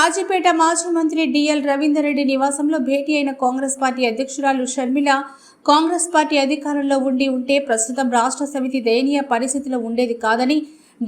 కాజీపేట మాజీ మంత్రి డిఎల్ రవీందర్ రెడ్డి నివాసంలో భేటీ అయిన కాంగ్రెస్ పార్టీ అధ్యక్షురాలు షర్మిల కాంగ్రెస్ పార్టీ అధికారంలో ఉంటే ప్రస్తుతం రాష్ట్ర సమితి దయనీయ పరిస్థితిలో ఉండేది కాదని,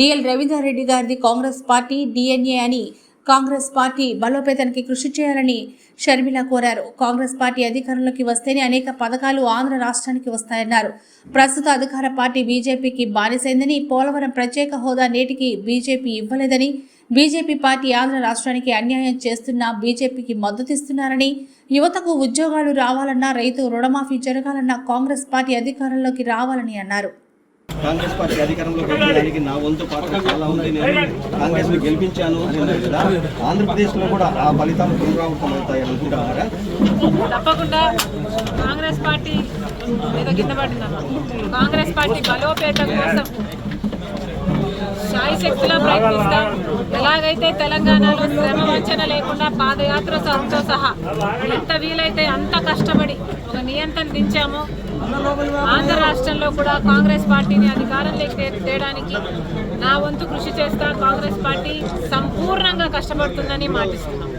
డిఎల్ రవీందర్ రెడ్డి గారిది కాంగ్రెస్ పార్టీ డిఎన్ఏ అని కాంగ్రెస్ పార్టీ బలోపేతానికి కృషి చేయాలని షర్మిల కోరారు. కాంగ్రెస్ పార్టీ అధికారంలోకి వస్తేనే అనేక పథకాలు ఆంధ్ర రాష్ట్రానికి వస్తాయన్నారు. ప్రస్తుత అధికార పార్టీ బీజేపీకి బానిసైందని, పోలవరం ప్రత్యేక హోదా నేటికి బీజేపీ ఇవ్వలేదని, బీజేపీ పార్టీ ఆంధ్ర రాష్ట్రానికి అన్యాయం చేస్తున్నా బీజేపీకి మద్దతిస్తున్నారని, యువతకు ఉద్యోగాలు రావాలన్నా, రైతు రుణమాఫీ జరగాలన్నా కాంగ్రెస్ పార్టీ అధికారంలోకి రావాలని అన్నారు. కాంగ్రెస్ పార్టీ అధికారంలోకి వచ్చేదానికి నా వంతు పాత్ర చాలా ఉంది. నేను కాంగ్రెస్ ని గెలిపించాను కదా, ఆంధ్రప్రదేశ్ లో కూడా ఆ ఫలితాలు పునరావృతం అవుతాయి అనుకుంటున్నారా? తప్పకుండా కాంగ్రెస్ పార్టీ కాంగ్రెస్ పార్టీ బలోపేతం కోసం శాయశక్తిలో ప్రయత్నిస్తాం. ఎలాగైతే తెలంగాణలో శ్రమ వంచన లేకుండా పాదయాత్రతో సహా ఎంత వీలైతే అంత కష్టపడి ఒక నియంత్రణ దించామో, ఆంధ్ర రాష్ట్రంలో కూడా కాంగ్రెస్ పార్టీని అధికారంలోకి తేడానికి నా వంతు కృషి చేస్తా. కాంగ్రెస్ పార్టీ సంపూర్ణంగా కష్టపడుతుందని మాటిస్తున్నాం.